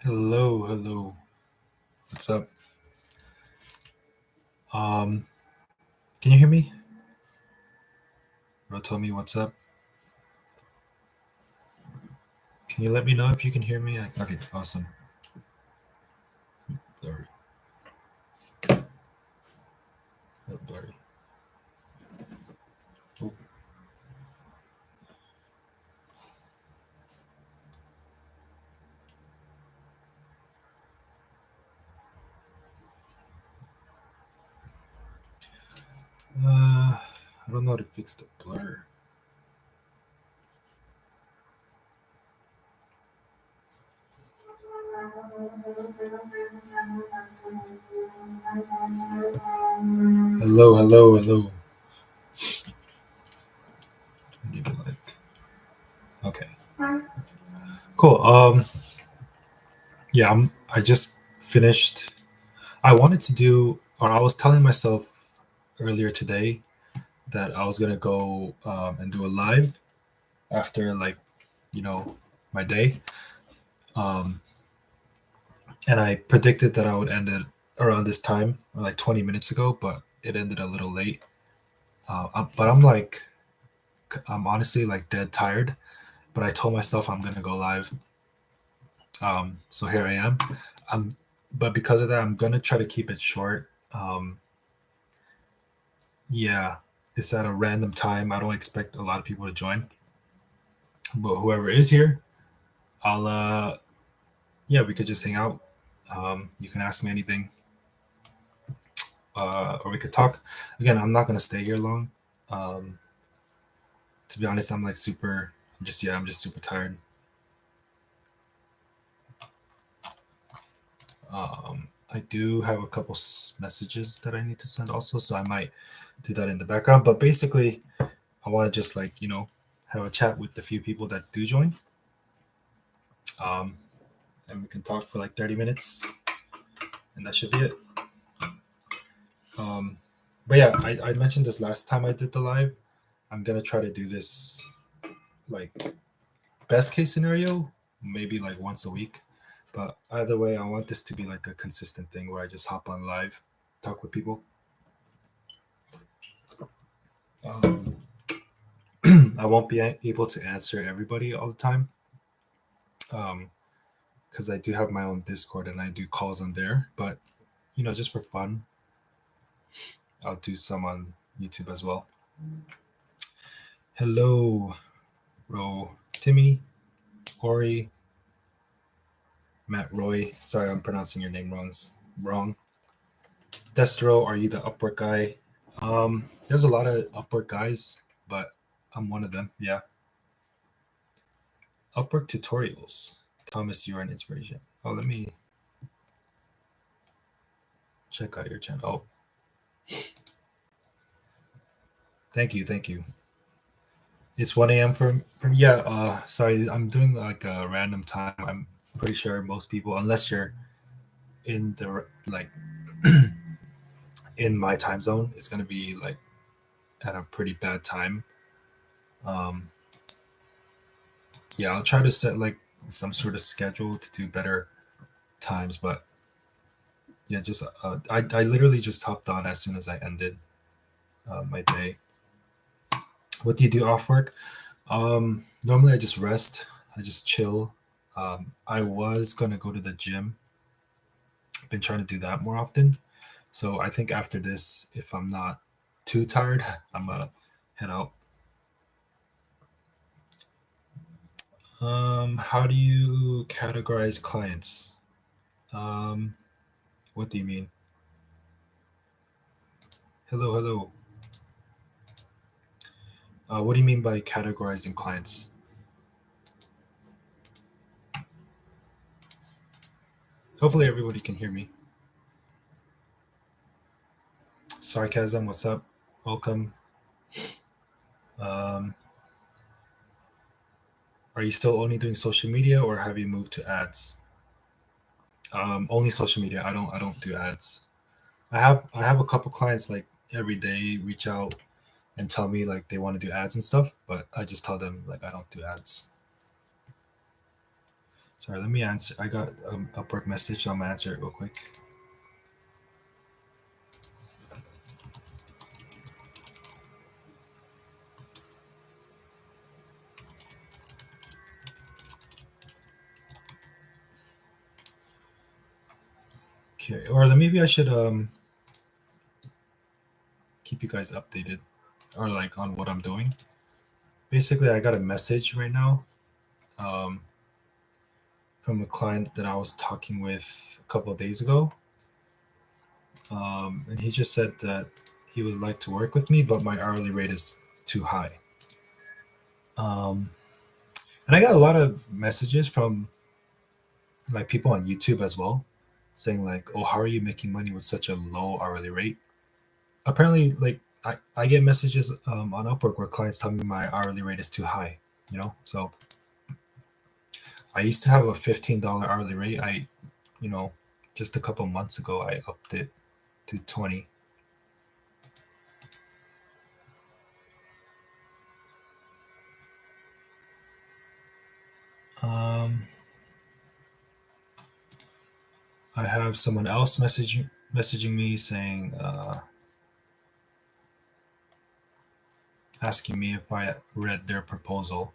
Hello, hello. What's up? Um, can you hear me? Bro, tell me what's up. Can you let me know if you can hear me? Okay, awesome. Blurry, blurry. Oh, I don't know how to fix the blur. Hello, hello, hello. Maybe like, okay, cool. Yeah, I just finished. I wanted to do, or I was telling myself earlier today that I was gonna go and do a live after you know my day. Um, and I predicted that I would end it around this time, or like 20 minutes ago, but it ended a little late. But I'm honestly like dead tired. But I told myself I'm gonna go live, so here I am. But because of that, I'm gonna try to keep it short. Yeah, it's at a random time. I don't expect a lot of people to join, but whoever is here, I'll yeah, we could just hang out. You can ask me anything, or we could talk. Again, I'm not gonna stay here long. Um, to be honest, I'm like super. I'm just super tired. I do have a couple messages that I need to send also, so I might do that in the background. But basically, I want to just have a chat with the few people that do join, um, and we can talk for like 30 minutes, and that should be it. Um, but yeah, I mentioned this last time I did the live. I'm gonna try to do this like best case scenario, maybe like once a week. But either way, I want this to be like a consistent thing where I just hop on live, talk with people. Um, I won't be able to answer everybody all the time, because I do have my own Discord and I do calls on there. But just for fun, I'll do some on YouTube as well. Hello, Ro, Timmy, Ori, Matt, Roy. Sorry, I'm pronouncing your name wrong. Wrong. Destro, are you the Upwork guy? There's a lot of Upwork guys, but I'm one of them. Yeah. Upwork tutorials. Thomas, you are an inspiration. Oh, let me check out your channel. Oh, thank you, thank you. It's 1 a.m. from yeah. Sorry, I'm doing like a random time. I'm pretty sure most people, unless you're in the like in my time zone, it's gonna be like at a pretty bad time. Um, yeah, I'll try to set like some sort of schedule to do better times, but yeah, just I literally just hopped on as soon as I ended my day. What do you do off work? Normally I just rest. I just chill. I was gonna go to the gym. I've been trying to do that more often. So I think after this, if I'm not too tired, I'm gonna head out. How do you categorize clients? Um, what do you mean? Hello, hello. What do you mean by categorizing clients? Hopefully everybody can hear me. Sarcasm, what's up? Welcome. Um, are you still only doing social media or have you moved to ads? Only social media. I don't do ads. I have a couple clients like every day reach out and tell me like they want to do ads and stuff, but I just tell them like I don't do ads. Sorry, let me answer. I got Upwork message, so I'm gonna answer it real quick. Okay, or maybe I should keep you guys updated, or like on what I'm doing. Basically, I got a message right now um, from a client that I was talking with a couple of days ago, and he just said that he would like to work with me, but my hourly rate is too high. Um, and I got a lot of messages from like people on YouTube as well, saying like, "Oh, how are you making money with such a low hourly rate?" Apparently, like I get messages on Upwork where clients tell me my hourly rate is too high. So I used to have a $15 hourly rate. You know, just a couple months ago, I upped it to 20. Um, I have someone else messaging me saying, asking me if I read their proposal.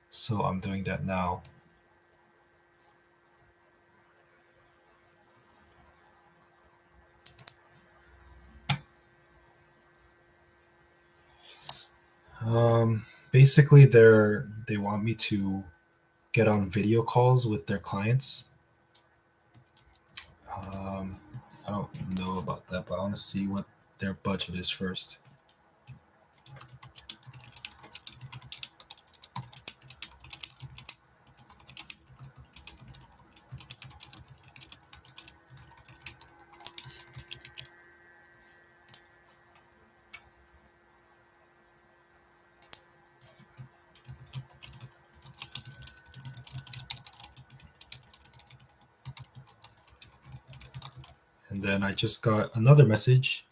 So I'm doing that now. Basically, they want me to get on video calls with their clients. Um, I don't know about that, but I want to see what their budget is first. And then I just got another message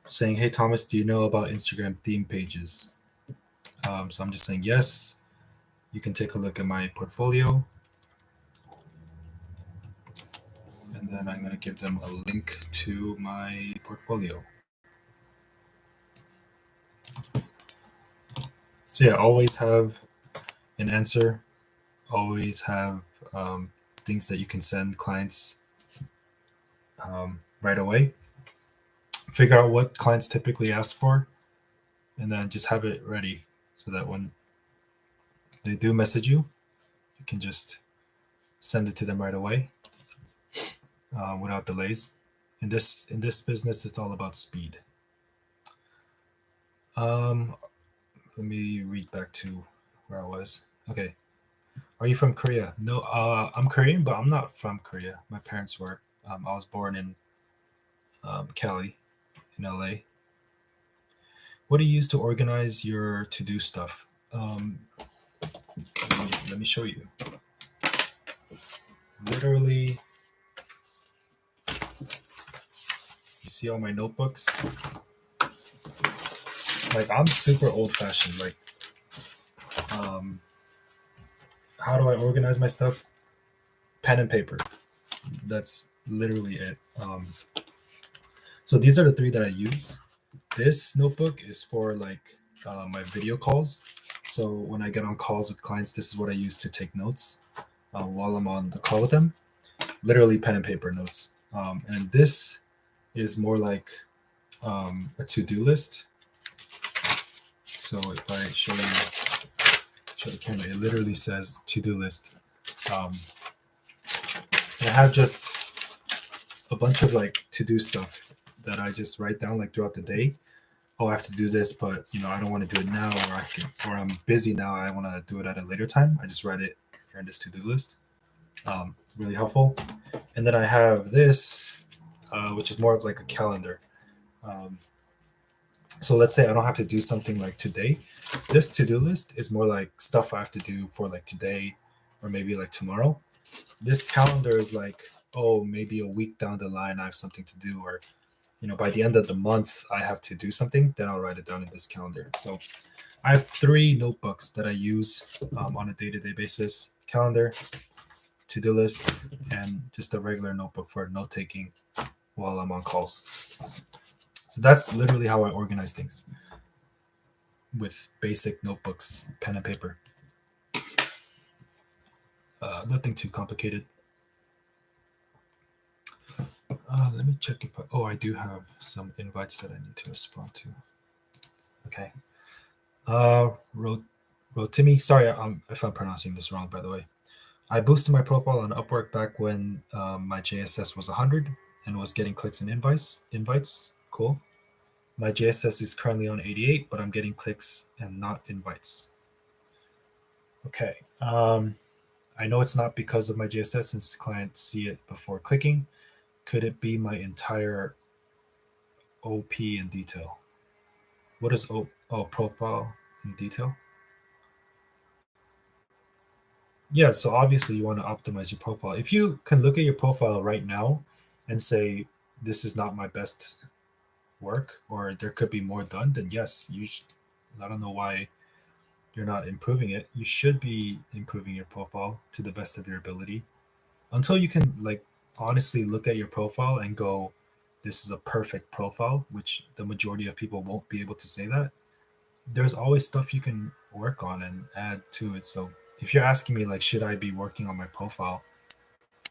saying, "Hey Thomas, do you know about Instagram theme pages?" So I'm just saying yes. You can take a look at my portfolio, and then I'm gonna give them a link to my portfolio. So yeah, always have an answer. Always have things that you can send clients right away. Figure out what clients typically ask for, and then just have it ready so that when they do message you, you can just send it to them right away without delays. In this business, it's all about speed. Um, Let me read back to where I was. Okay, are you from Korea? No, I'm Korean, but I'm not from Korea. My parents were. I was born in Cali, in LA. What do you use to organize your to-do stuff? Let me show you. Literally, you see all my notebooks. Like I'm super old-fashioned. Like, um, how do I organize my stuff? Pen and paper. That's literally it. So these are the three that I use. This notebook is for like my video calls. So when I get on calls with clients, this is what I use to take notes while I'm on the call with them. Literally pen and paper notes. And this is more like a to-do list. So if I show the camera, it literally says to-do list. I have just a bunch of like to-do stuff that I just write down like throughout the day. Oh, I have to do this, but I don't want to do it now, or I'm busy now. I want to do it at a later time. I just write it here in this to-do list. Really helpful. And then I have this, which is more of like a calendar. Um, so let's say I don't have to do something like today. This to-do list is more like stuff I have to do for like today, or maybe like tomorrow. This calendar is like, oh, maybe a week down the line I have something to do, or by the end of the month I have to do something. Then I'll write it down in this calendar. So I have three notebooks that I use on a day-to-day basis: calendar, to-do list, and just a regular notebook for note taking while I'm on calls. So that's literally how I organize things, with basic notebooks, pen and paper. Nothing too complicated. Let me check if I do have some invites that I need to respond to. Okay. Wrote Timmy. Sorry, if I'm pronouncing this wrong, by the way. I boosted my profile on Upwork back when my JSS was 100 and was getting clicks and invites. Invites, cool. My JSS is currently on 88, but I'm getting clicks and not invites. Okay. I know it's not because of my JSS since clients see it before clicking. Could it be my entire OP in detail? What is profile in detail? Yeah, so obviously you want to optimize your profile. If you can look at your profile right now and say this is not my best work or there could be more done, then yes, I don't know why you're not improving it. You should be improving your profile to the best of your ability until you can like honestly look at your profile and go, this is a perfect profile, which the majority of people won't be able to say that. There's always stuff you can work on and add to it. So if you're asking me like, should I be working on my profile?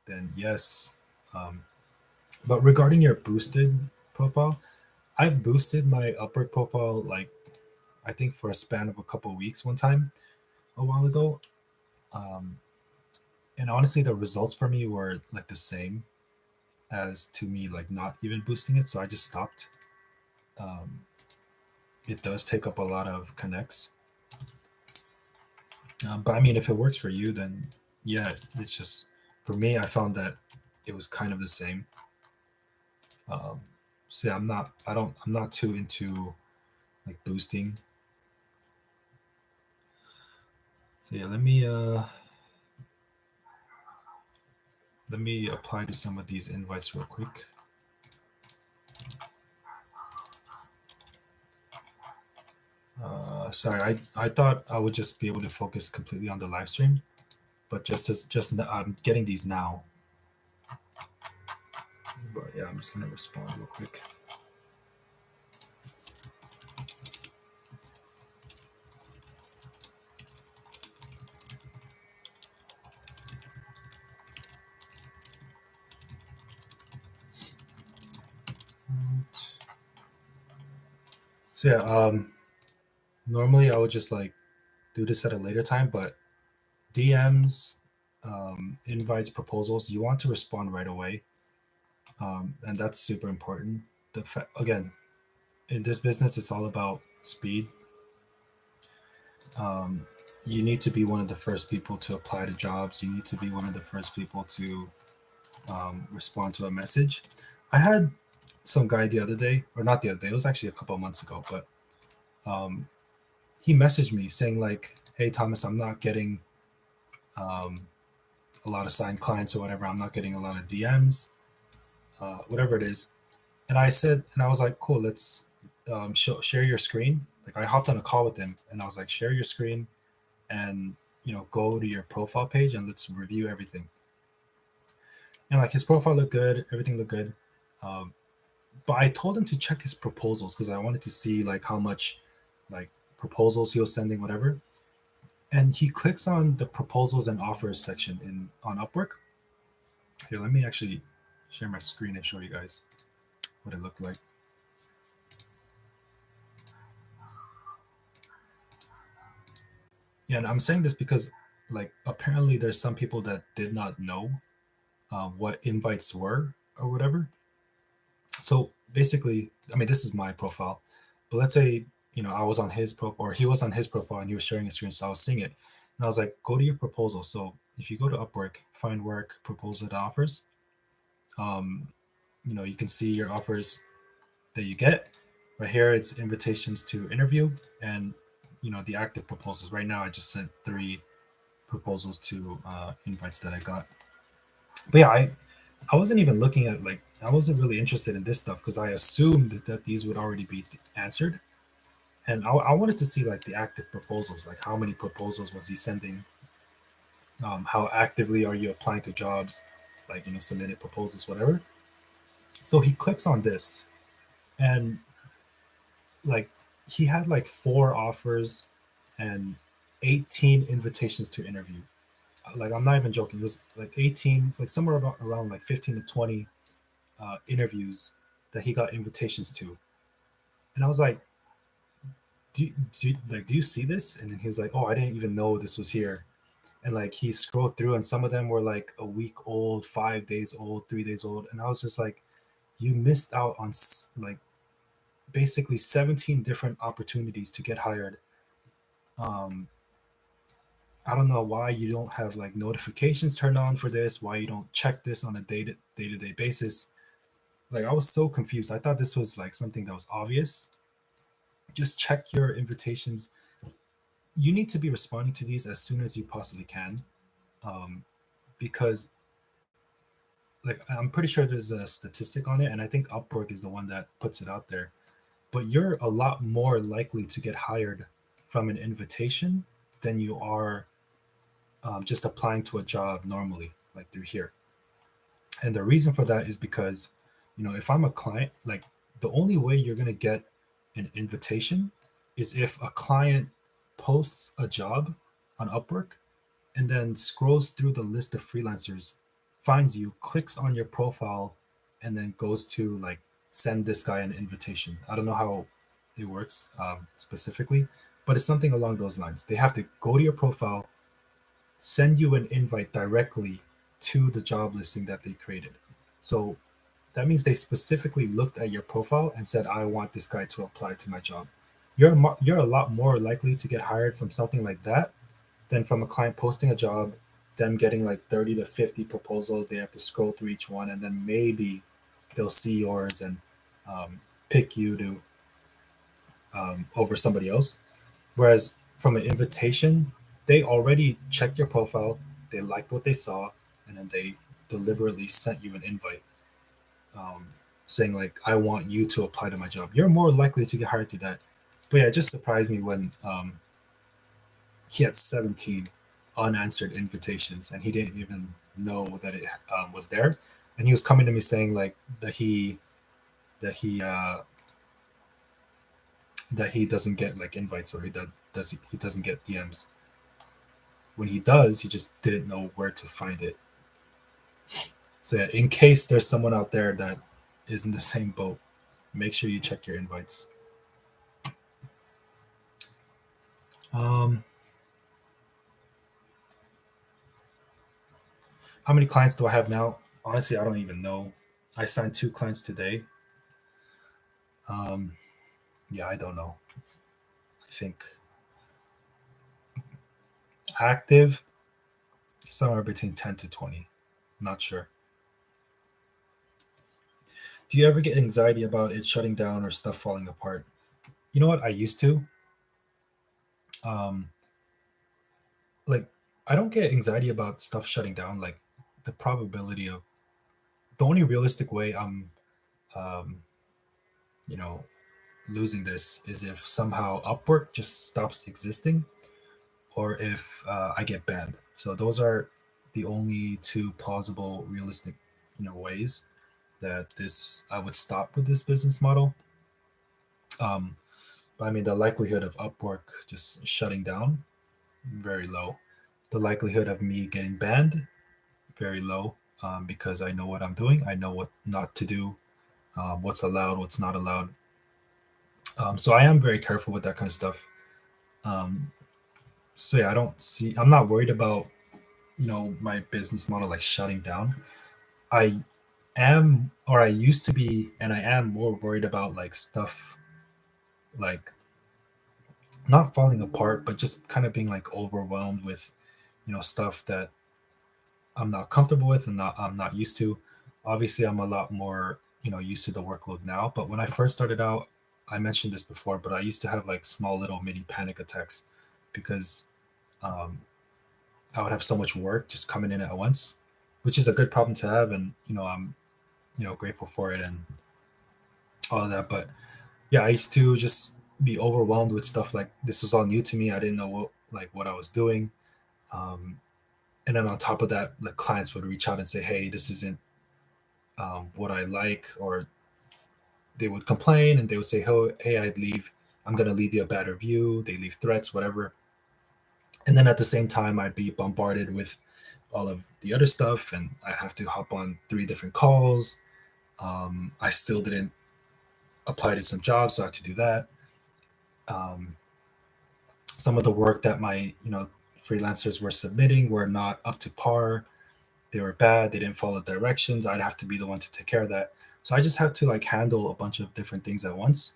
Then yes. Um, but regarding your boosted profile, I've boosted my Upwork profile like I think for a span of a couple of weeks one time a while ago. Um, and honestly, the results for me were like the same as to me like not even boosting it. So I just stopped. Um, it does take up a lot of connects. But I mean, if it works for you, then yeah, it's just for me. I found that it was kind of the same. Um, so yeah, I'm not too into like boosting. So yeah, let me apply to some of these invites real quick. Sorry, I thought I would just be able to focus completely on the live stream, but I'm getting these now. But yeah, I'm just gonna respond real quick. So yeah, normally I would just like do this at a later time, but DMs, invites, proposals, you want to respond right away, and that's super important. Again, in this business, it's all about speed. Um, you need to be one of the first people to apply to jobs. You need to be one of the first people to respond to a message. I had some guy the other day, or not the other day. It was actually a couple of months ago, but um, he messaged me saying like, "Hey Thomas, I'm not getting um, a lot of signed clients or whatever. I'm not getting a lot of DMs, whatever it is." And I was like, "Cool, let's share your screen." Like I hopped on a call with him, and I was like, "Share your screen and go to your profile page and let's review everything." And like his profile looked good, everything looked good. Um, but I told him to check his proposals because I wanted to see like how much like proposals he was sending, whatever. And he clicks on the proposals and offers section in on Upwork. Here, let me actually share my screen and show you guys what it looked like. Yeah, and I'm saying this because like apparently there's some people that did not know what invites were or whatever. So basically, I mean, this is my profile, but let's say I was on his profile or he was on his profile and he was sharing a screen, so I was seeing it, and I was like, go to your proposal. So if you go to Upwork, find work, proposal that offers, um, you can see your offers that you get. Right here, it's invitations to interview and the active proposals. Right now, I just sent three proposals to invites that I got. But yeah, I wasn't even looking at I wasn't really interested in this stuff because I assumed that these would already be answered. And I wanted to see like the active proposals, like how many proposals was he sending, how actively are you applying to jobs, like submitted proposals, whatever. So he clicks on this, and like he had like 4 offers and 18 invitations to interview. Like I'm not even joking. It was like 18, it's like somewhere around like 15 to 20 interviews that he got invitations to. And I was like, do you see this? And then he was like, oh, I didn't even know this was here. And like he scrolled through, and some of them were like a week old, 5 days old, 3 days old. And I was just like, you missed out on like basically 17 different opportunities to get hired. um I don't know why you don't have like notifications turned on for this, why you don't check this on a day-to-day basis. Like I was so confused. I thought this was like something that was obvious. Just check your invitations. You need to be responding to these as soon as you possibly can, um, because like I'm pretty sure there's a statistic on it, and I think Upwork is the one that puts it out there. But you're a lot more likely to get hired from an invitation than you are just applying to a job normally, like through here. And the reason for that is because, if I'm a client, like the only way you're going to get an invitation is if a client posts a job on Upwork and then scrolls through the list of freelancers, finds you, clicks on your profile, and then goes to like send this guy an invitation. I don't know how it works specifically, but it's something along those lines. They have to go to your profile, send you an invite directly to the job listing that they created. So that means they specifically looked at your profile and said, "I want this guy to apply to my job." You're a lot more likely to get hired from something like that than from a client posting a job, them getting like 30 to 50 proposals. They have to scroll through each one, and then maybe they'll see yours and pick you to over somebody else. Whereas from an invitation, they already checked your profile, they liked what they saw, and then they deliberately sent you an invite, um, saying like, "I want you to apply to my job." You're more likely to get hired through that. But yeah, it just surprised me when he had 17 unanswered invitations, and he didn't even know that it was there. And he was coming to me saying like that he that he doesn't get like invites, or he doesn't get DMs. When he does, he just didn't know where to find it. So yeah, in case there's someone out there that is in the same boat, make sure you check your invites. Um, how many clients do I have now? Honestly, I don't even know. I signed 2 clients today. Um, yeah, I don't know. I think active somewhere between 10 to 20. I'm not sure. Do you ever get anxiety about it shutting down or stuff falling apart? You know what? I used to. Um, like, I don't get anxiety about stuff shutting down. Like, the probability of the only realistic way I'm, um, you know, losing this is if somehow Upwork just stops existing, or if I get banned. So those are the only 2 plausible, realistic, ways that this I would stop with this business model. Um, but I mean, the likelihood of Upwork just shutting down, very low. The likelihood of me getting banned, very low, because I know what I'm doing. I know what not to do, what's allowed, what's not allowed. So I am very careful with that kind of stuff. Um, so yeah, I'm not worried about my business model like shutting down. I am, or I used to be, and I am more worried about like stuff like not falling apart, but just kind of being like overwhelmed with stuff that I'm not comfortable with and I'm not used to. Obviously, I'm a lot more used to the workload now. But when I first started out, I mentioned this before, but I used to have like small little mini panic attacks because um, I would have so much work just coming in at once, which is a good problem to have, and I'm grateful for it and all of that. But yeah, I used to just be overwhelmed with stuff. Like this was all new to me. I didn't know what I was doing. Um, and then on top of that, like clients would reach out and say, "Hey, this isn't what I like," or they would complain and they would say, "Oh, hey, I'd leave. I'm gonna leave you a bad review." They leave threats, whatever. And then at the same time, I'd be bombarded with all of the other stuff, and I have to hop on 3 different calls. I still didn't apply to some jobs, so I have to do that. Um, some of the work that my freelancers were submitting were not up to par. They were bad. They didn't follow directions. I'd have to be the one to take care of that. So I just had to like handle a bunch of different things at once.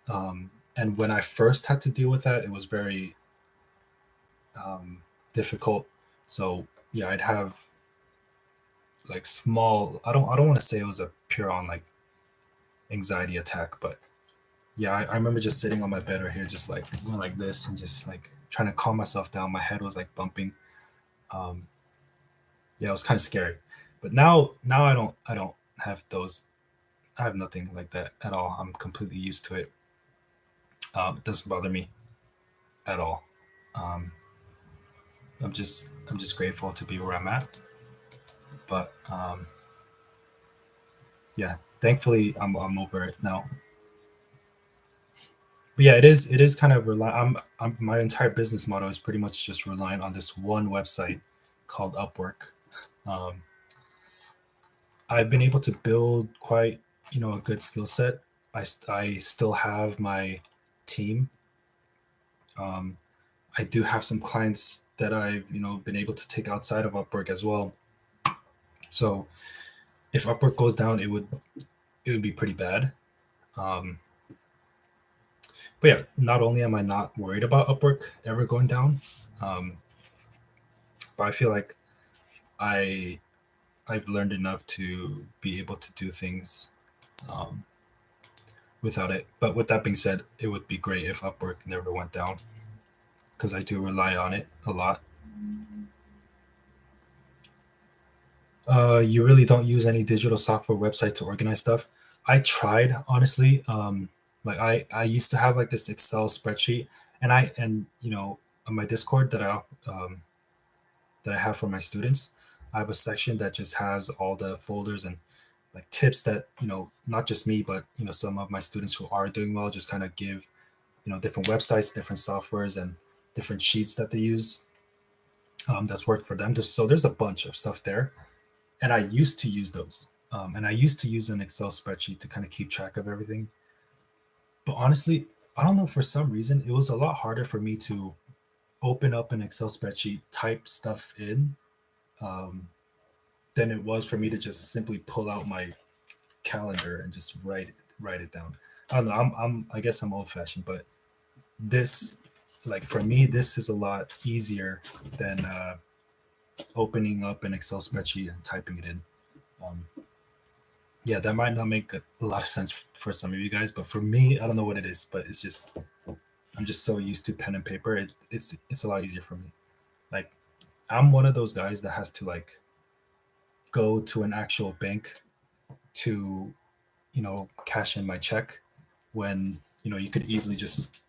And when I first had to deal with that, it was very um, difficult. So yeah, I'd have like small. I don't want to say it was a pure on like anxiety attack, but yeah, I remember just sitting on my bed right here, just like going like this and just like trying to calm myself down. My head was like bumping. Um, yeah, it was kind of scary. But now I don't have those. I have nothing like that at all. I'm completely used to it. It doesn't bother me at all. Um, I'm just grateful to be where I'm at. But yeah, thankfully I'm over it now. But yeah, it is kind of I'm my entire business model is pretty much just relying on this one website called Upwork. Um, I've been able to build quite a good skill set. I still have my team. Um, I do have some clients that I've been able to take outside of Upwork as well. So if Upwork goes down, it would be pretty bad. Um, but yeah, not only am I not worried about Upwork ever going down, um, but I feel like I I've learned enough to be able to do things um, without it. But with that being said, it would be great if Upwork never went down because I do rely on it a lot. You really don't use any digital software website to organize stuff. I tried honestly. Like I used to have like this Excel spreadsheet, and on my Discord that I have for my students, I have a section that just has all the folders and like tips that not just me but some of my students who are doing well just kind of give different websites, different softwares, and different sheets that they use that's worked for them. Just so there's a bunch of stuff there, and I used to use those, and I used to use an Excel spreadsheet to kind of keep track of everything. But honestly, I don't know, for some reason it was a lot harder for me to open up an Excel spreadsheet, type stuff in, um, than it was for me to just simply pull out my calendar and just write it down. I don't know. I guess I'm old fashioned, but this, like for me, this is a lot easier than opening up an Excel spreadsheet and typing it in. Um, yeah, that might not make a lot of sense for some of you guys, but for me, I don't know what it is, but it's just I'm just so used to pen and paper. It's a lot easier for me. Like I'm one of those guys that has to like go to an actual bank to cash in my check when you could easily just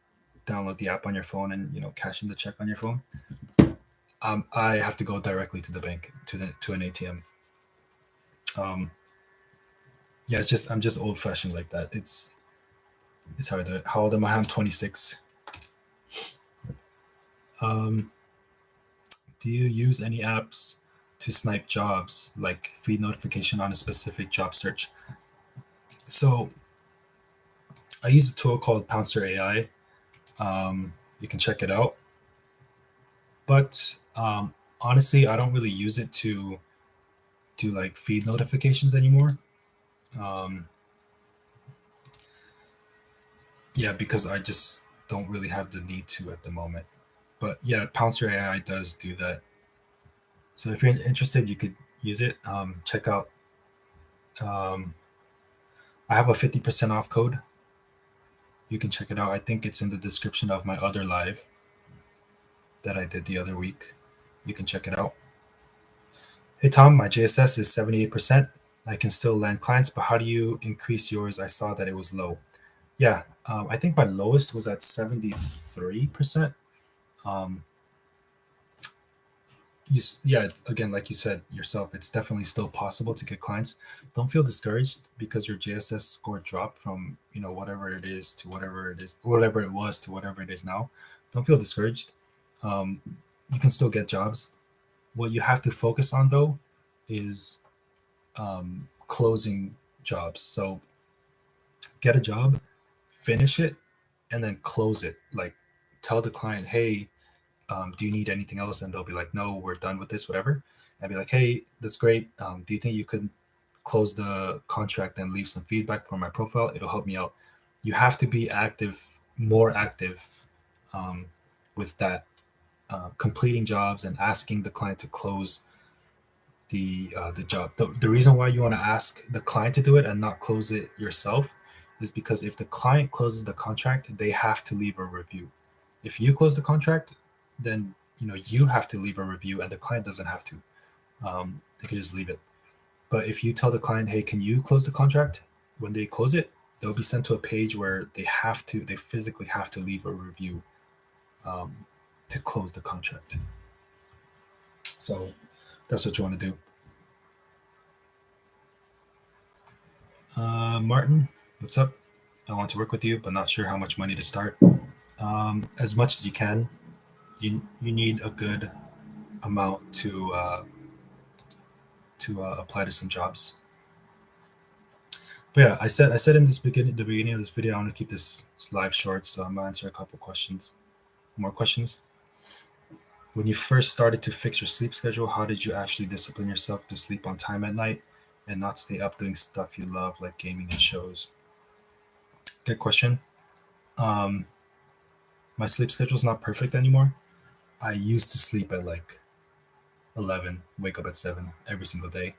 download the app on your phone and cash in the check on your phone. I have to go directly to the bank to an ATM. Um, yeah, it's just I'm just old fashioned like that. It's hard. How old am I? I'm 26. Um, do you use any apps to snipe jobs, like feed notification on a specific job search? So I use a tool called Pouncer AI. You can check it out. But honestly, I don't really use it to do like feed notifications anymore. Um, yeah, because I just don't really have the need to at the moment. But yeah, Pouncer AI does do that. So if you're interested, you could use it. Check out. Um, I have a 50% off code. You can check it out. I think it's in the description of my other live that I did the other week. You can check it out. Hey Tom, my JSS is 78%. I can still land clients, but how do you increase yours? I saw that it was low. Yeah, I think my lowest was at 73%. Um, yeah, again, like you said yourself, it's definitely still possible to get clients. Don't feel discouraged because your JSS score dropped from whatever it is to whatever it is, whatever it was to whatever it is now. Don't feel discouraged. Um, you can still get jobs. What you have to focus on though is closing jobs. So get a job, finish it, and then close it. Like tell the client, hey, do you need anything else? And they'll be like, no, we're done with this, whatever. I'd be like, hey, that's great. Do you think you could close the contract and leave some feedback for my profile? It'll help me out. You have to be active, more active um, with that, completing jobs and asking the client to close the job. The reason why you want to ask the client to do it and not close it yourself is because if the client closes the contract, they have to leave a review. If you close the contract, then you have to leave a review, and the client doesn't have to. They can just leave it. But if you tell the client, "Hey, can you close the contract?" When they close it, they'll be sent to a page where they physically have to leave a review um, to close the contract. So that's what you want to do. Martin, what's up? I want to work with you, but not sure how much money to start. As much as you can. You need a good amount to apply to some jobs. But yeah, I said in the beginning of this video, I want to keep this live short, so I'm gonna answer a couple questions, more questions. When you first started to fix your sleep schedule, how did you actually discipline yourself to sleep on time at night and not stay up doing stuff you love like gaming and shows? Good question. Um, my sleep schedule is not perfect anymore. I used to sleep at like 11, wake up at 7 every single day.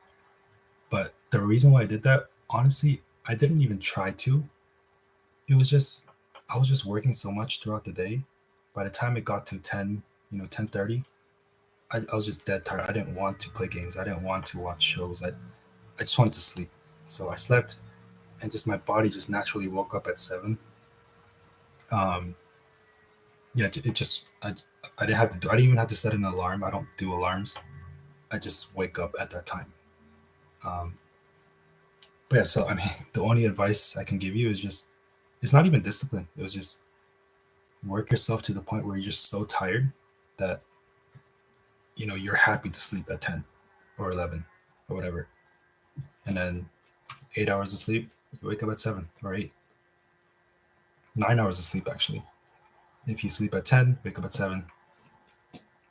But the reason why I did that, honestly, I didn't even try to. It was just I was just working so much throughout the day. By the time it got to 10, 10:30, I was just dead tired. I didn't want to play games. I didn't want to watch shows. I just wanted to sleep. So I slept, and just my body just naturally woke up at 7. Um, yeah, it just I didn't have to do. I didn't even have to set an alarm. I don't do alarms. I just wake up at that time. Um, but yeah, so I mean, the only advice I can give you is just it's not even discipline. It was just work yourself to the point where you're just so tired that you're happy to sleep at 10 or 11 or whatever, and then 8 hours of sleep, you wake up at 7 or 8. 9 hours of sleep actually. If you sleep at 10, wake up at 7.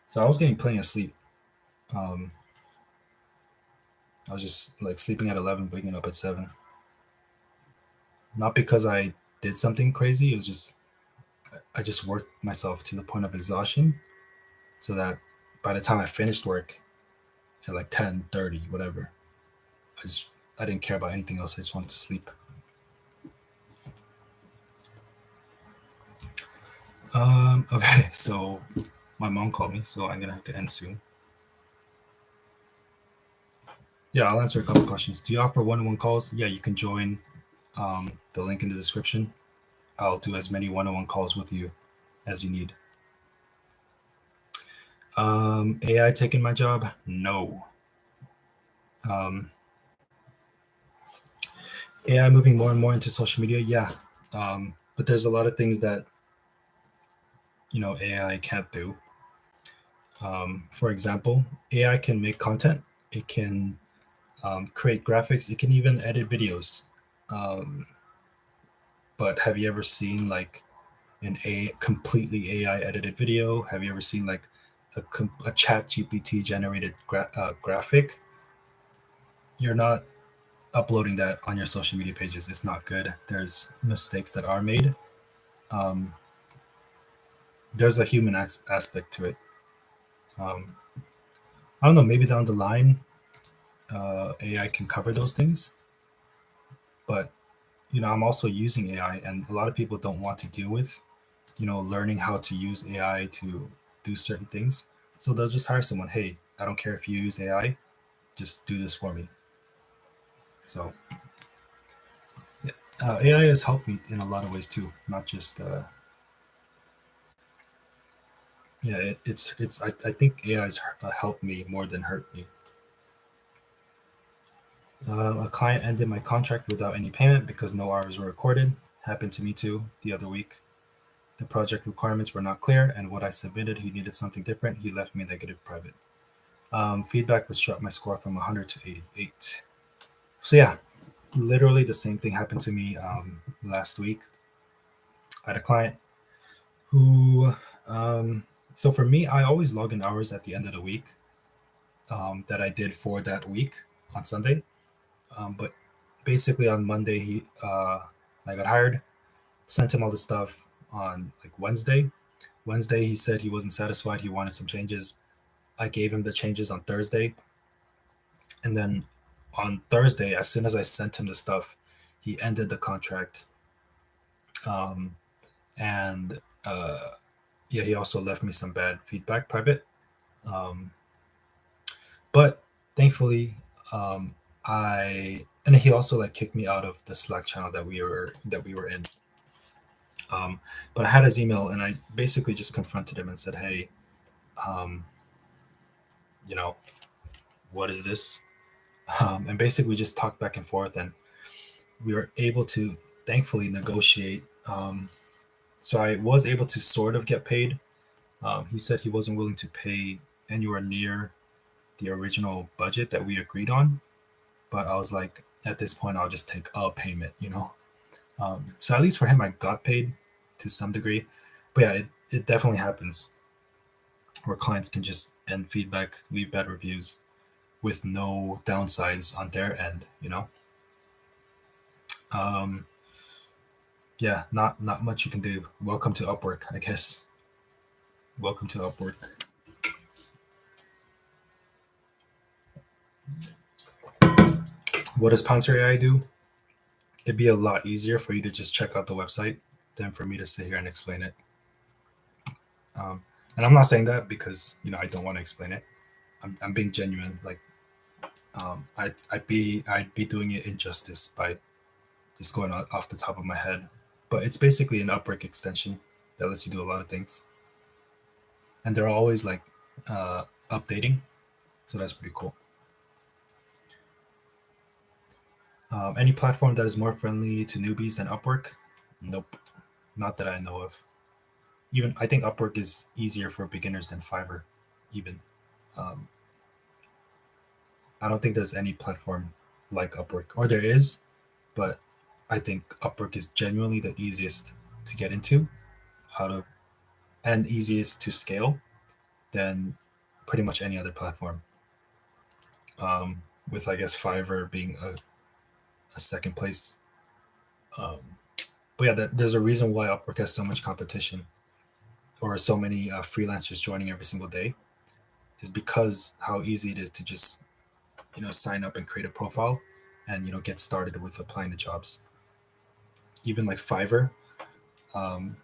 So I was getting plenty of sleep. um I was just like sleeping at 11, waking up at 7. Not because I did something crazy. It was just I just worked myself to the point of exhaustion, so that by the time I finished work at like 10:30, whatever, I just I didn't care about anything else. I just wanted to sleep. Okay, so my mom called me, so I'm gonna have to end soon. Yeah, I'll answer a couple questions. Do you offer one-on-one calls? Yeah, you can join the link in the description. I'll do as many one-on-one calls with you as you need. AI taking my job? No. Um, AI moving more and more into social media? Yeah. But there's a lot of things that AI can't do. For example, AI can make content. It can create graphics. It can even edit videos. Um, but have you ever seen like a completely AI edited video? Have you ever seen like a chat GPT generated graphic? You're not uploading that on your social media pages. It's not good. There's mistakes that are made. Um, there's a human aspect to it. Um, I don't know. Maybe down the line, AI can cover those things. But I'm also using AI, and a lot of people don't want to deal with learning how to use AI to do certain things. So they'll just hire someone. Hey, I don't care if you use AI, just do this for me. So yeah. AI has helped me in a lot of ways too, not just yeah. I think AI has helped me more than hurt me. A client ended my contract without any payment because no hours were recorded. Happened to me too the other week. The project requirements were not clear, and what I submitted, he needed something different. He left me negative private. Feedback which dropped my score from 100 to 88. So yeah, literally the same thing happened to me last week. I had a client who, so for me, I always log in hours at the end of the week that I did for that week on Sunday. But basically on Monday, I got hired, sent him all the stuff on like Wednesday. Wednesday, he said he wasn't satisfied. He wanted some changes. I gave him the changes on Thursday. And then on Thursday, as soon as I sent him the stuff, he ended the contract. Um, and yeah, he also left me some bad feedback private. Um, but thankfully, um, and he also like kicked me out of the Slack channel that we were in. Um, but I had his email and I basically just confronted him and said, "Hey, um, you know, what is this?" And basically we just talked back and forth, and we were able to thankfully negotiate. So I was able to sort of get paid. He said he wasn't willing to pay anywhere near the original budget that we agreed on, but I was like, at this point, I'll just take a payment. So at least for him, I got paid to some degree. But yeah, it definitely happens where clients can just end feedback, leave bad reviews with no downsides on their end. Um, yeah, not much you can do. Welcome to Upwork, I guess. Welcome to Upwork. What does Pouncer AI do? It'd be a lot easier for you to just check out the website than for me to sit here and explain it. Um, and I'm not saying that because I don't want to explain it. I'm being genuine. Like I'd be doing it injustice by just going off the top of my head. But it's basically an Upwork extension that lets you do a lot of things, and they're always like updating, so that's pretty cool. Any platform that is more friendly to newbies than Upwork? Nope, not that I know of. Even I think Upwork is easier for beginners than Fiverr. Even um, I don't think there's any platform like Upwork, or there is, but I think Upwork is genuinely the easiest to get into out of and easiest to scale than pretty much any other platform. With I guess Fiverr being a second place. Um, but yeah, there's a reason why Upwork has so much competition or so many freelancers joining every single day is because how easy it is to just sign up and create a profile and get started with applying to jobs. Even like Fiverr, um,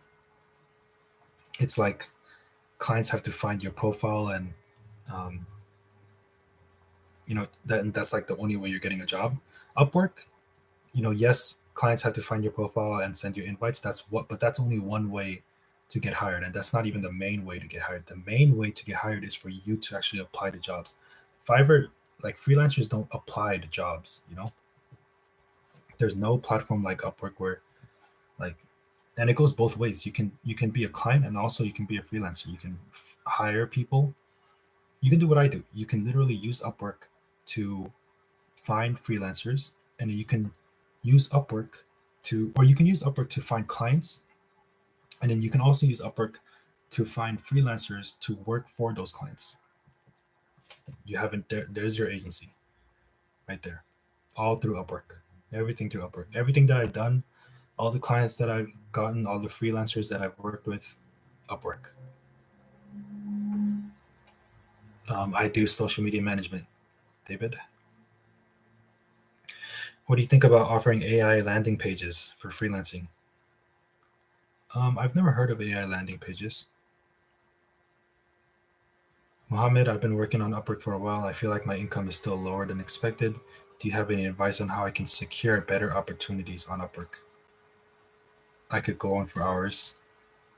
it's like clients have to find your profile, and um, that's like the only way you're getting a job. Upwork, yes, clients have to find your profile and send you invites. But that's only one way to get hired, and that's not even the main way to get hired. The main way to get hired is for you to actually apply to jobs. Fiverr, like freelancers don't apply to jobs. There's no platform like Upwork where like, and it goes both ways. You can be a client and also you can be a freelancer. You can hire people. You can do what I do. You can literally use Upwork to find freelancers, and you can use Upwork or you can use Upwork to find clients, and then you can also use Upwork to find freelancers to work for those clients. You haven't there's your agency right there, all through Upwork. Everything through Upwork. Everything that I've done, all the clients that I've gotten, all the freelancers that I've worked with, Upwork. I do social media management. David, what do you think about offering AI landing pages for freelancing? I've never heard of AI landing pages. Mohammed, I've been working on Upwork for a while. I feel like my income is still lower than expected. Do you have any advice on how I can secure better opportunities on Upwork? I could go on for hours.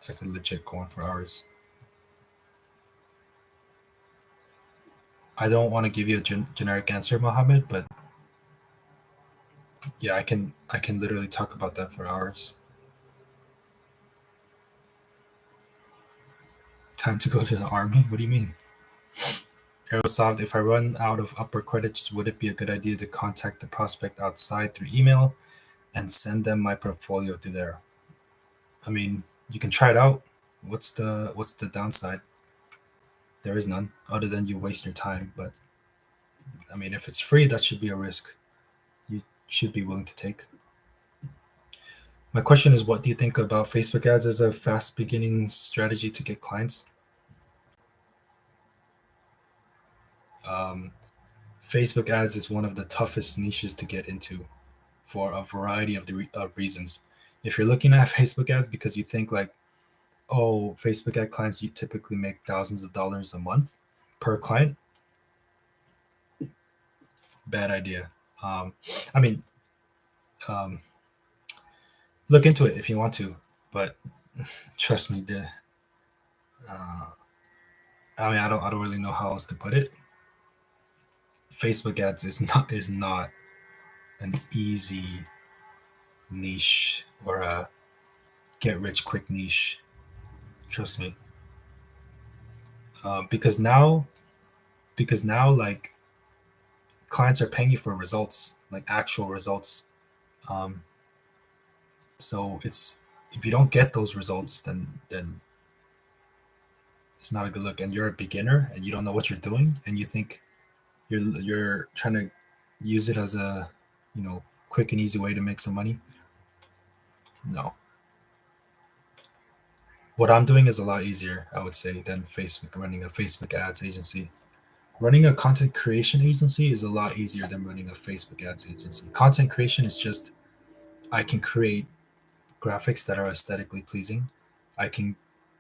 I could legit go on for hours. I don't want to give you a generic answer, Mohammed, but yeah, I can literally talk about that for hours. Time to go to the army? What do you mean? Aerosoft, if I run out of Upwork credits, would it be a good idea to contact the prospect outside through email and send them my portfolio through there? I mean, you can try it out. What's the downside? There is none, other than you waste your time. But I mean, if it's free, that should be a risk you should be willing to take. My question is, what do you think about Facebook ads as a fast beginning strategy to get clients? Um, Facebook ads is one of the toughest niches to get into for a variety of reasons. If you're looking at Facebook ads because you think like, oh, Facebook ad clients, you typically make thousands of dollars a month per client, bad idea. Um, I mean, um, look into it if you want to, but trust me, uh, I mean, I don't really know how else to put it. Facebook ads is not an easy niche or a get rich quick niche. Trust me, because now like clients are paying you for results, like actual results. Um, so it's if you don't get those results, then it's not a good look. And you're a beginner and you don't know what you're doing, and you think you're trying to use it as a quick and easy way to make some money. No, what I'm doing is a lot easier, I would say, than Facebook running a Facebook ads agency. Running a content creation agency is a lot easier than running a Facebook ads agency. Content creation is just I can create graphics that are aesthetically pleasing. I can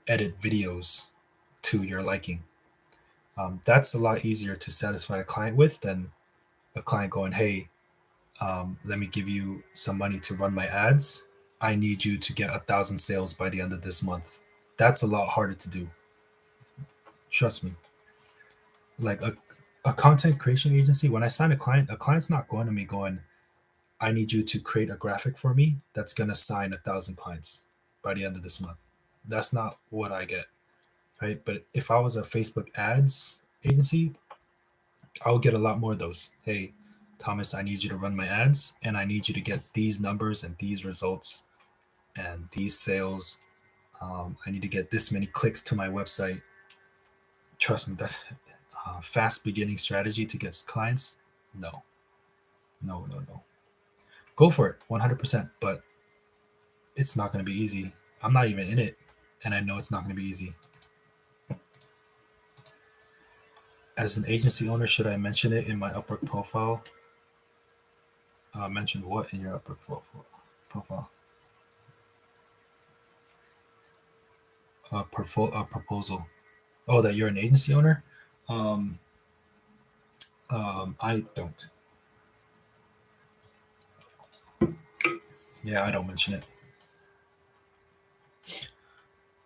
edit videos to your liking. That's a lot easier to satisfy a client with than a client going, "Hey, let me give you some money to run my ads. I need you to get 1,000 sales by the end of this month." That's a lot harder to do. Trust me. Like a content creation agency, when I sign a client's not going to me going, "I need you to create a graphic for me that's going to sign 1,000 clients by the end of this month." That's not what I get, right? But if I was a Facebook ads agency, I would get a lot more of those. "Hey, Thomas, I need you to run my ads and I need you to get these numbers and these results and these sales. I need to get this many clicks to my website." Trust me, that's a fast beginning strategy to get clients. No, no, no, no. Go for it 100%, but it's not going to be easy. I'm not even in it, and I know it's not going to be easy. As an agency owner, should I mention it in my Upwork profile? Mention what in your Upwork profile? A proposal. Oh, that you're an agency owner? Um, I don't. Yeah, I don't mention it.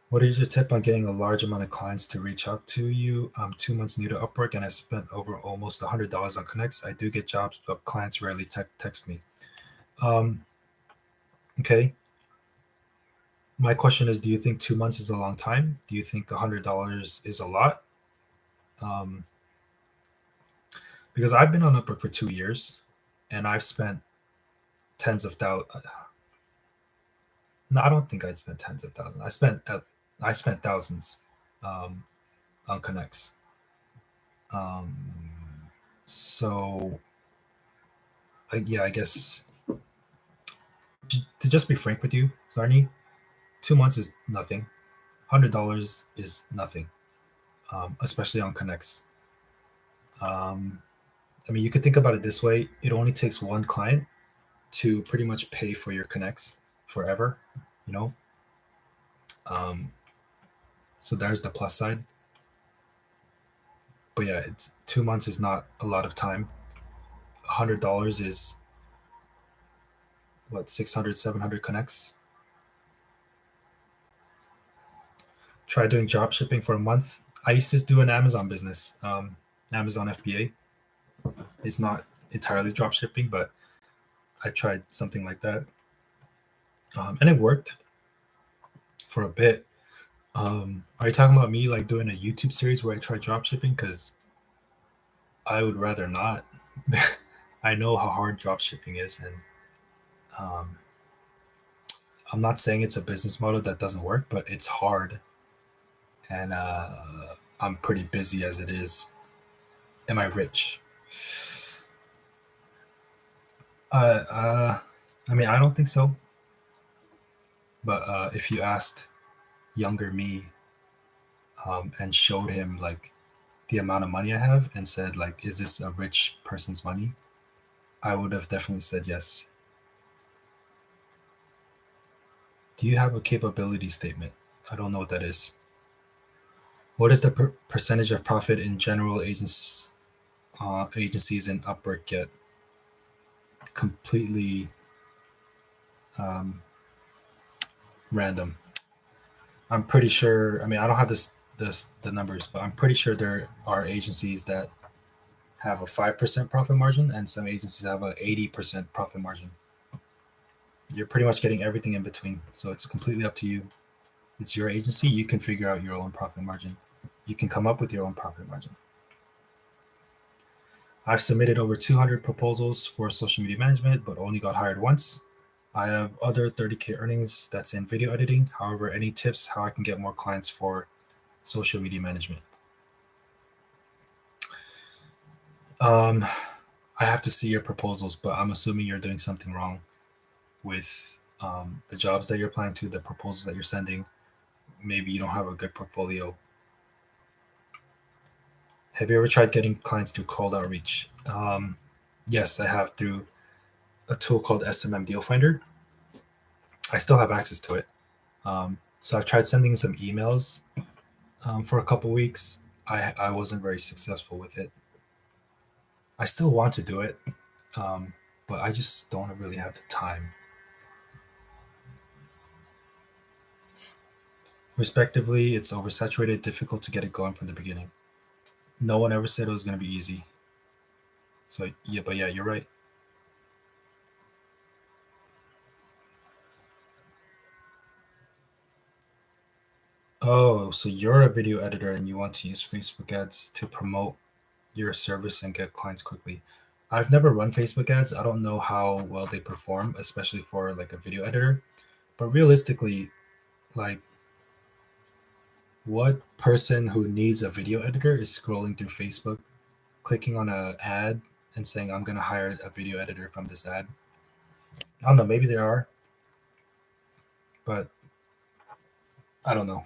What is your tip on getting a large amount of clients to reach out to you? I'm 2 months new to Upwork and I spent over almost $100 on connects. I do get jobs, but clients rarely text me. Um, okay. My question is, do you think 2 months is a long time? Do you think $100 is a lot? Um, because I've been on Upwork for 2 years and I've spent tens of thousands. No, I don't think I'd spent tens of thousands. I spent thousands um, on connects. Um, so yeah, I guess to just be frank with you, Sarni, 2 months is nothing. $100 is nothing, especially on connects. Um, I mean, you could think about it this way: it only takes one client to pretty much pay for your connects forever. You know, um, so there's the plus side. But yeah, it's 2 months is not a lot of time. $100 is what 600, 700 connects. Try doing drop shipping for a month. I used to do an Amazon business, Amazon FBA. It's not entirely drop shipping, but I tried something like that, and it worked for a bit. Are you talking about me like doing a YouTube series where I try drop shipping? Because I would rather not. I know how hard drop shipping is, and um, I'm not saying it's a business model that doesn't work, but it's hard, and I'm pretty busy as it is. Am I rich? Uh, uh, I mean, I don't think so. But if you asked younger me and showed him like the amount of money I have and said like, "Is this a rich person's money?" I would have definitely said yes. Do you have a capability statement? I don't know what that is. What is the percentage of profit in general agencies in Upwork get? Completely um, random. I'm pretty sure. I mean, I don't have the numbers, but I'm pretty sure there are agencies that have a 5% profit margin, and some agencies have a 80% profit margin. You're pretty much getting everything in between, so it's completely up to you. It's your agency. You can figure out your own profit margin. You can come up with your own profit margin. I've submitted over 200 proposals for social media management, but only got hired once. I have other 30K earnings that's in video editing. However, any tips how I can get more clients for social media management? Um, I have to see your proposals, but I'm assuming you're doing something wrong with the jobs that you're applying to, the proposals that you're sending. Maybe you don't have a good portfolio. Have you ever tried getting clients through cold outreach? Yes, I have through a tool called SMM Deal Finder. I still have access to it. So I've tried sending some emails for a couple weeks. I wasn't very successful with it. I still want to do it, um, but I just don't really have the time. Respectively, it's oversaturated, difficult to get it going from the beginning. No one ever said it was going to be easy. So yeah, but yeah, you're right. Oh, so you're a video editor and you want to use Facebook ads to promote your service and get clients quickly. I've never run Facebook ads. I don't know how well they perform, especially for like a video editor. But realistically, like what person who needs a video editor is scrolling through Facebook, clicking on a ad and saying, "I'm gonna hire a video editor from this ad." I don't know, maybe there are, but I don't know.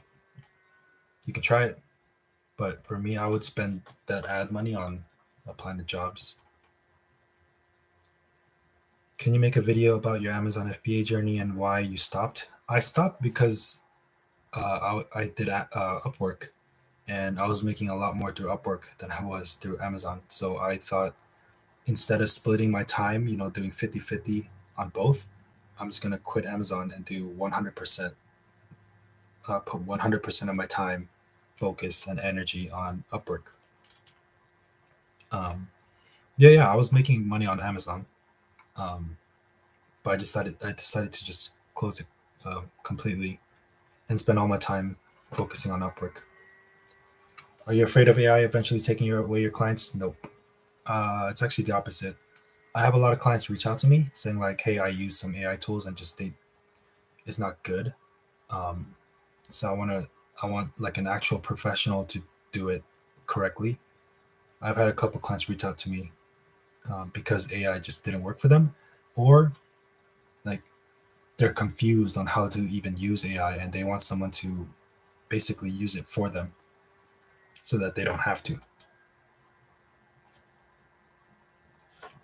You can try it. But for me, I would spend that ad money on applying to jobs. Can you make a video about your Amazon FBA journey and why you stopped? I stopped because I did Upwork, and I was making a lot more through Upwork than I was through Amazon. So I thought instead of splitting my time, doing 50-50 on both, I'm just going to quit Amazon and do 100%, put 100% of my time, focus, and energy on Upwork. Um, yeah, I was making money on Amazon. Um, but I decided to just close it completely and spend all my time focusing on Upwork. Are you afraid of AI eventually taking away your clients? Nope. It's actually the opposite. I have a lot of clients reach out to me saying like, "Hey, I use some AI tools and just they it's not good." Um, so I want like an actual professional to do it correctly. I've had a couple clients reach out to me because AI just didn't work for them, or like they're confused on how to even use AI and they want someone to basically use it for them so that they don't have to.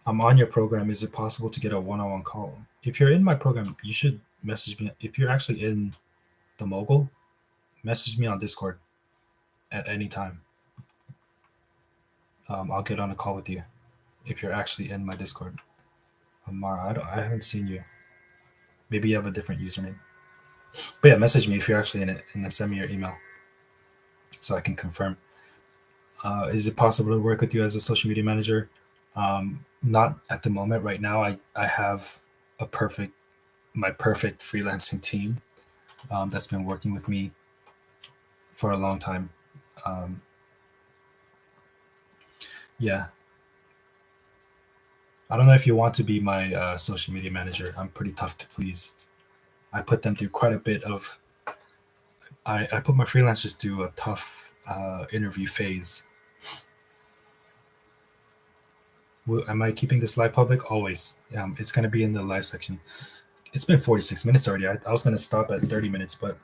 I'm on your program. Is it possible to get a one-on-one call? If you're in my program, you should message me. If you're actually in the mogul, message me on Discord at any time. I'll get on a call with you if you're actually in my Discord. Amara, I haven't seen you. Maybe you have a different username. But yeah, message me if you're actually in it and then send me your email. so I can confirm. Is it possible to work with you as a social media manager? Not at the moment. Right now, I have a perfect my perfect freelancing team that's been working with me for a long time. Um, yeah, I don't know if you want to be my social media manager. I'm pretty tough to please. I put them through quite a bit of. I put my freelancers through a tough interview phase. Am I keeping this live public? Always. It's going to be in the live section. It's been 46 minutes already. I was going to stop at 30 minutes, but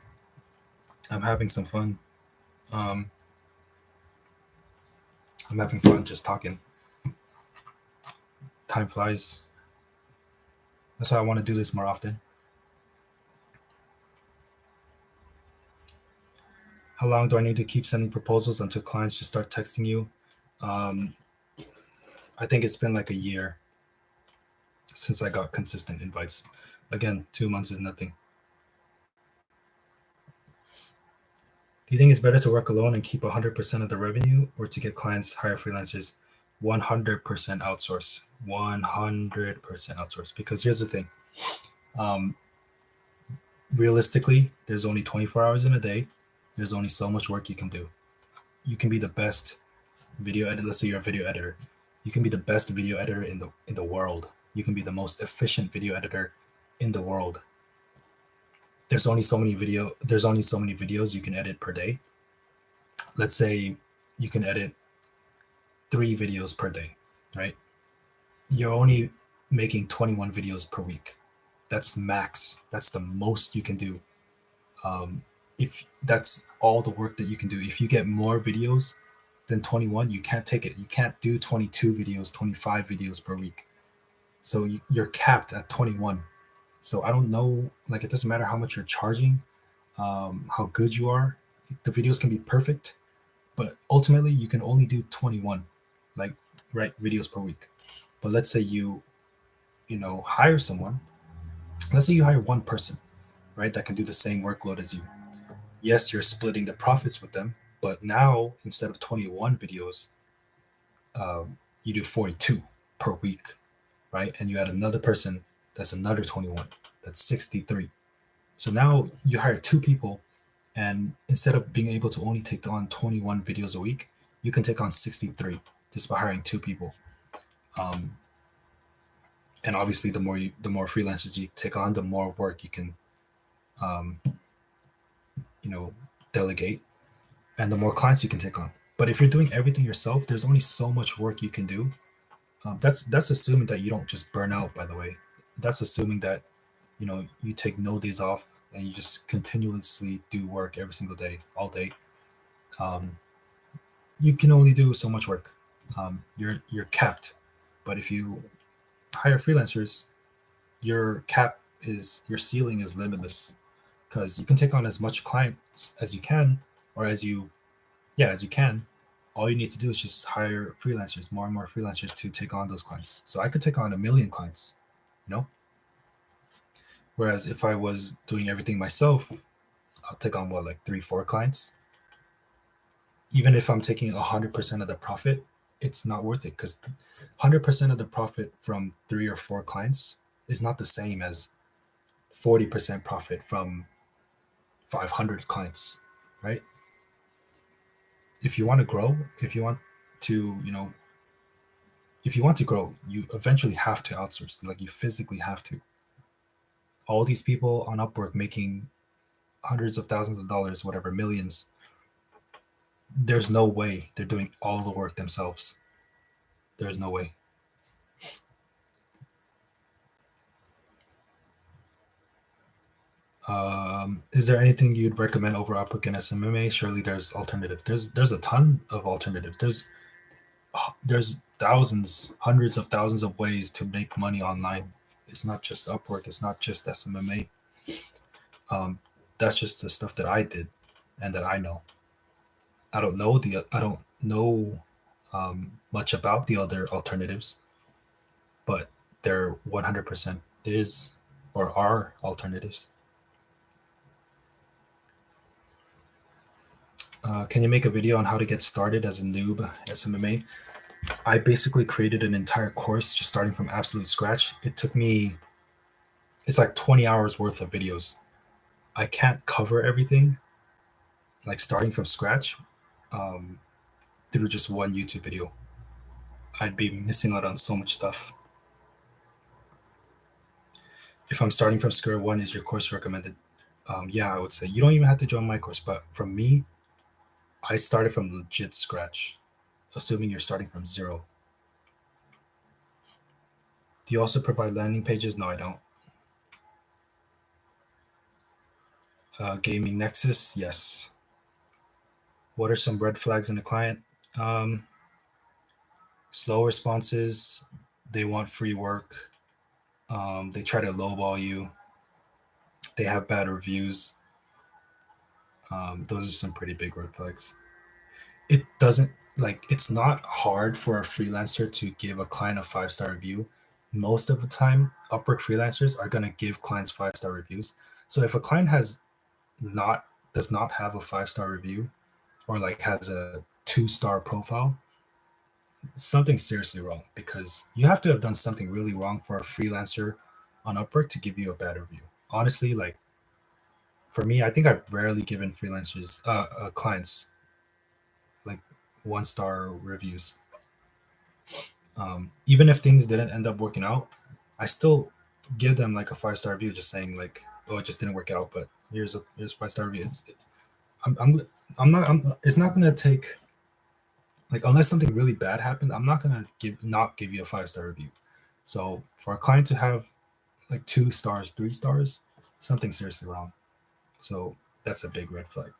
I'm having some fun. Um, I'm having fun just talking. Time flies. That's why I want to do this more often. How long do I need to keep sending proposals until clients just start texting you? Um, I think it's been like a year since I got consistent invites. Again, 2 months is nothing. Do you think it's better to work alone and keep 100% of the revenue or to get clients, hire freelancers? 100% outsource. 100% outsource. Because here's the thing, um, realistically, there's only 24 hours in a day. There's only so much work you can do. You can be the best video editor. Let's say you're a video editor. You can be the best video editor in the world. You can be the most efficient video editor in the world. There's only so many videos you can edit per day. Let's say you can edit 3 videos per day, right? You're only making 21 videos per week. That's max. That's the most you can do. If that's all the work that you can do, if you get more videos than 21, you can't take it. You can't do 22 videos, 25 videos per week. So you're capped at 21. So I don't know, like, it doesn't matter how much you're charging, how good you are. The videos can be perfect, but ultimately you can only do 21, like, right, videos per week. But let's say you hire someone. Let's say you hire one person, right, that can do the same workload as you. Yes, you're splitting the profits with them, but now instead of 21 videos, you do 42 per week, right? And you add another person, that's another 21. That's 63. So now you hire 2 people, and instead of being able to only take on 21 videos a week, you can take on 63 just by hiring 2 people. Um, and obviously, the more freelancers you take on, the more work you can, um, you know, delegate, and the more clients you can take on. But if you're doing everything yourself, there's only so much work you can do. That's assuming that you don't just burn out. By the way, that's assuming that you take no days off and you just continuously do work every single day, all day. Um, you can only do so much work. You're capped. But if you hire freelancers, your ceiling is limitless because you can take on as much clients as you can, or as you can. All you need to do is just hire freelancers, more and more freelancers to take on those clients. So I could take on 1 million clients, you know. Whereas if I was doing everything myself, I'll take on what, like 3, 4 clients. Even if I'm taking 100% of the profit, it's not worth it because 100% of the profit from 3 or 4 clients is not the same as 40% profit from 500 clients, right? If you want to grow, to, you know, if you want to grow, you eventually have to outsource. Like, you physically have to. All these people on Upwork making hundreds of thousands of dollars, whatever, millions, there's no way they're doing all the work themselves. There's no way. Is there anything you'd recommend over Upwork and SMMA? Surely there's alternative. There's a ton of alternative. There's thousands, hundreds of thousands of ways to make money online. It's not just Upwork. It's not just SMMA. Um, that's just the stuff that I did and that I know. I don't know much about the other alternatives, but there 100% is or are alternatives. Can you make a video on how to get started as a noob SMMA? I basically created an entire course just starting from absolute scratch. It took me, it's like 20 hours worth of videos. I can't cover everything, like starting from scratch, um, through just one YouTube video. I'd be missing out on so much stuff. If I'm starting from square one, is your course recommended? Yeah, I would say you don't even have to join my course, but from me, I started from legit scratch, assuming you're starting from zero. Do you also provide landing pages? No, I don't. Gaming Nexus, yes. What are some red flags in a client? Um, Slow responses. They want free work. They try to lowball you. They have bad reviews. Those are some pretty big red flags. It doesn't like it's not hard for a freelancer to give a client a 5-star review. Most of the time, Upwork freelancers are going to give clients 5-star reviews. So if a client not does not have a 5-star review or like has a 2-star profile, something seriously wrong, because you have to have done something really wrong for a freelancer on Upwork to give you a bad review. Honestly, like for me, I think I've rarely given freelancers clients like 1-star reviews. Even if things didn't end up working out, I still give them like a 5-star review, just saying like, oh, it just didn't work out, but here's 5-star review. I'm not it's not gonna take, like, unless something really bad happened, I'm not gonna not give you a 5-star review. So for a client to have like 2 stars, 3 stars, something seriously wrong. So that's a big red flag.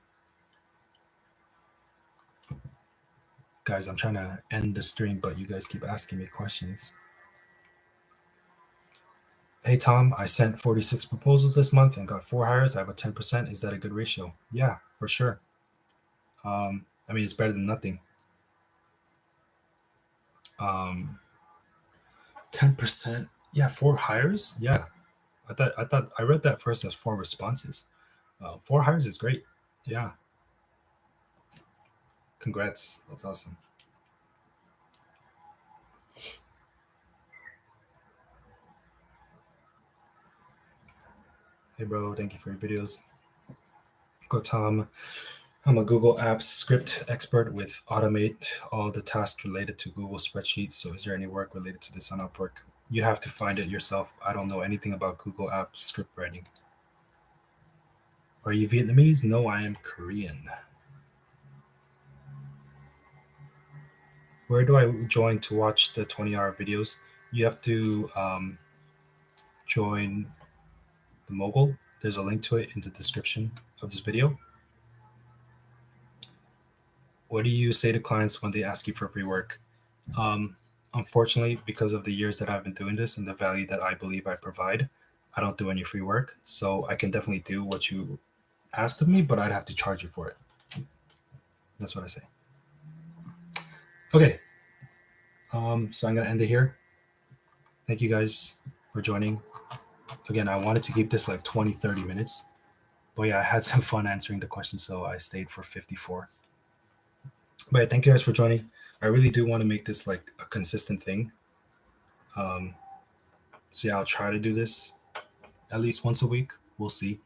Guys, I'm trying to end the stream, but you guys keep asking me questions. Hey Tom, I sent 46 proposals this month and got 4 hires. I have a 10%. Is that a good ratio? Yeah, for sure. I mean, it's better than nothing. 10%. Yeah, 4 hires. Yeah, I thought I read that first as 4 responses. 4 hires is great. Yeah, congrats. That's awesome. Hey bro, thank you for your videos. Go Tom. I'm a Google Apps script expert with automate all the tasks related to Google spreadsheets. So is there any work related to this on Upwork? You have to find it yourself. I don't know anything about Google Apps script writing. Are you Vietnamese? No, I am Korean. Where do I join to watch the 20-hour videos? You have to join the mogul. There's a link to it in the description of this video. What do you say to clients when they ask you for free work? Unfortunately, because of the years that I've been doing this and the value that I believe I provide, I don't do any free work. So I can definitely do what you asked of me, but I'd have to charge you for it. That's what I say. Okay. So I'm going to end it here. Thank you guys for joining. Again, I wanted to keep this like 20, 30 minutes. But yeah, I had some fun answering the questions, so I stayed for 54. But yeah, thank you guys for joining. I really do want to make this like a consistent thing. So yeah, I'll try to do this at least once a week. We'll see.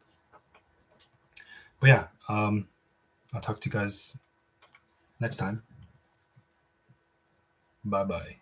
But yeah, I'll talk to you guys next time. Bye bye.